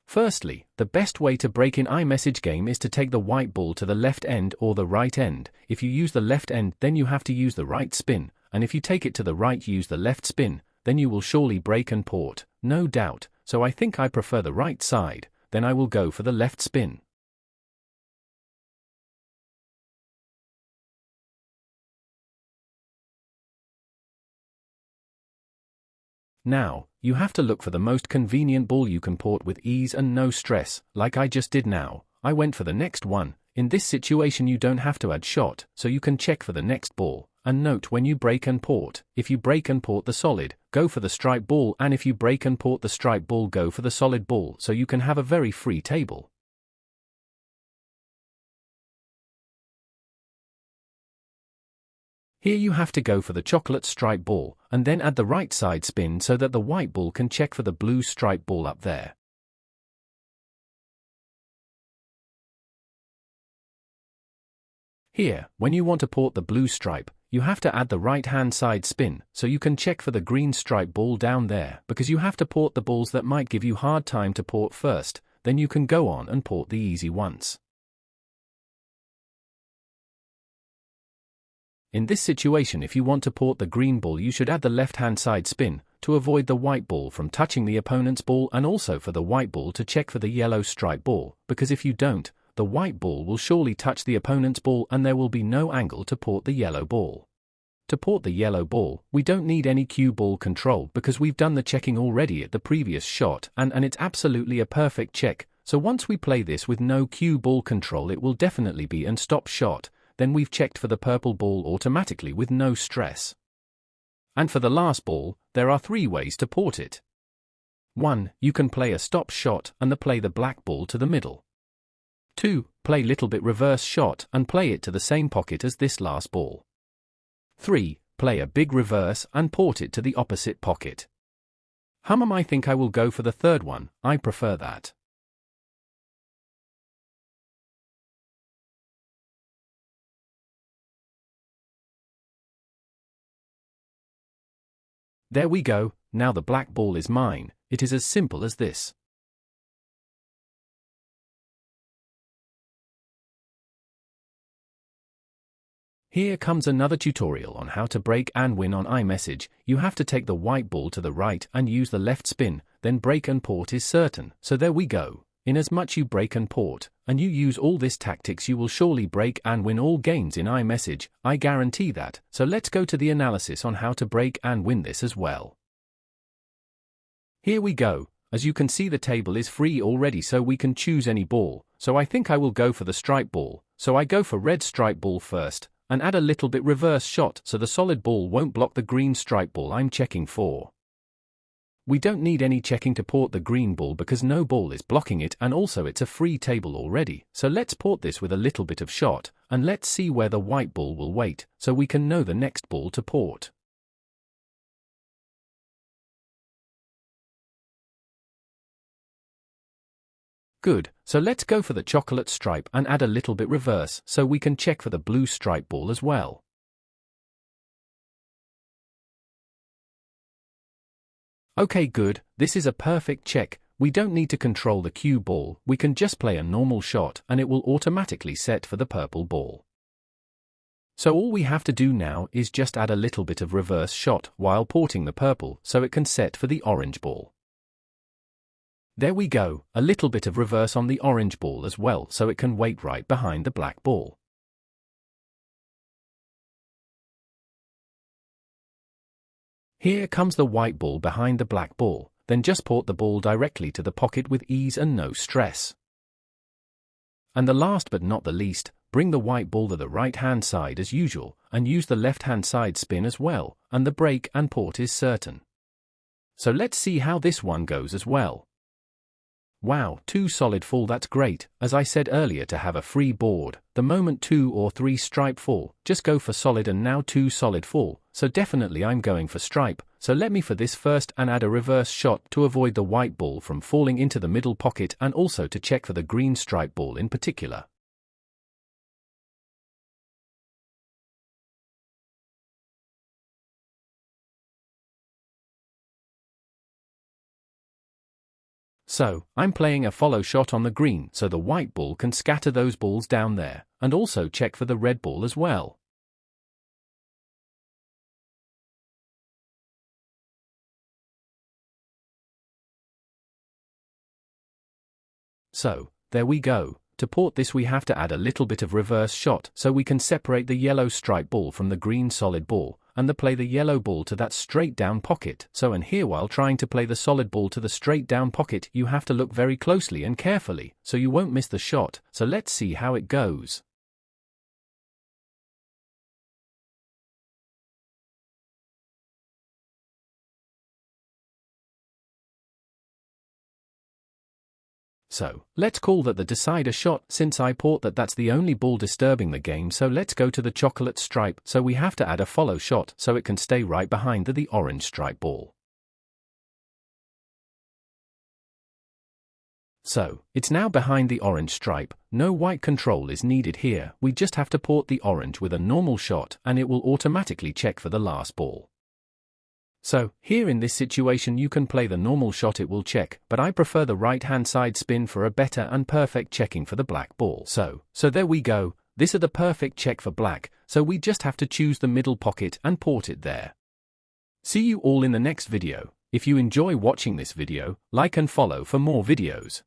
Firstly, the best way to break in iMessage game is to take the white ball to the left end or the right end. If you use the left end, then you have to use the right spin, and if you take it to the right, use the left spin, then you will surely break and port, no doubt, so I think I prefer the right side, then I will go for the left spin. Now, you have to look for the most convenient ball you can port with ease and no stress, like I just did now. I went for the next one. In this situation you don't have to add shot, so you can check for the next ball. And note when you break and port, if you break and port the solid, go for the stripe ball, and if you break and port the stripe ball, go for the solid ball, so you can have a very free table. Here you have to go for the chocolate stripe ball, and then add the right side spin so that the white ball can check for the blue stripe ball up there. Here, when you want to port the blue stripe, you have to add the right-hand side spin, so you can check for the green stripe ball down there, because you have to port the balls that might give you hard time to port first, then you can go on and port the easy ones. In this situation, if you want to port the green ball, you should add the left-hand side spin, to avoid the white ball from touching the opponent's ball, and also for the white ball to check for the yellow stripe ball, because if you don't, the white ball will surely touch the opponent's ball and there will be no angle to port the yellow ball. To port the yellow ball, we don't need any cue ball control because we've done the checking already at the previous shot, and it's absolutely a perfect check, so once we play this with no cue ball control, it will definitely be an stop shot. Then we've checked for the purple ball automatically with no stress. And for the last ball, there are 3 ways to port it. 1. You can play a stop shot and play the black ball to the middle. 2. Play little bit reverse shot and play it to the same pocket as this last ball. 3. Play a big reverse and port it to the opposite pocket. I think I will go for the third one, I prefer that. There we go, now the black ball is mine. It is as simple as this. Here comes another tutorial on how to break and win on iMessage. You have to take the white ball to the right and use the left spin, then break and port is certain. So there we go. In as much you break and port, and you use all this tactics, you will surely break and win all games in iMessage, I guarantee that. So let's go to the analysis on how to break and win this as well. Here we go. As you can see, the table is free already, so we can choose any ball. So I think I will go for the stripe ball. So I go for red stripe ball first, and add a little bit reverse shot so the solid ball won't block the green stripe ball I'm checking for. We don't need any checking to port the green ball because no ball is blocking it, and also it's a free table already. So let's port this with a little bit of shot, and let's see where the white ball will wait, so we can know the next ball to port. Good, so let's go for the chocolate stripe and add a little bit reverse so we can check for the blue stripe ball as well. Okay, good, this is a perfect check. We don't need to control the cue ball, we can just play a normal shot and it will automatically set for the purple ball. So all we have to do now is just add a little bit of reverse shot while porting the purple so it can set for the orange ball. There we go, a little bit of reverse on the orange ball as well so it can wait right behind the black ball. Here comes the white ball behind the black ball, then just port the ball directly to the pocket with ease and no stress. And the last but not the least, bring the white ball to the right-hand side as usual, and use the left-hand side spin as well, and the break and port is certain. So let's see how this one goes as well. Wow, 2 solid fall, that's great. As I said earlier, to have a free board, the moment 2 or 3 stripe fall, just go for solid, and now 2 solid fall, so definitely I'm going for stripe. So let me for this first and add a reverse shot to avoid the white ball from falling into the middle pocket and also to check for the green stripe ball in particular. So, I'm playing a follow shot on the green so the white ball can scatter those balls down there, and also check for the red ball as well. So, there we go. To port this we have to add a little bit of reverse shot so we can separate the yellow stripe ball from the green solid ball, and play the yellow ball to that straight down pocket. So and here while trying to play the solid ball to the straight down pocket you have to look very closely and carefully, so you won't miss the shot. So let's see how it goes. So, let's call that the decider shot since I port that's the only ball disturbing the game. So let's go to the chocolate stripe, so we have to add a follow shot so it can stay right behind the orange stripe ball. So, it's now behind the orange stripe, no white control is needed here, we just have to port the orange with a normal shot and it will automatically check for the last ball. So, here in this situation you can play the normal shot, it will check, but I prefer the right hand side spin for a better and perfect checking for the black ball. So there we go, this is the perfect check for black, so we just have to choose the middle pocket and port it there. See you all in the next video. If you enjoy watching this video, like and follow for more videos.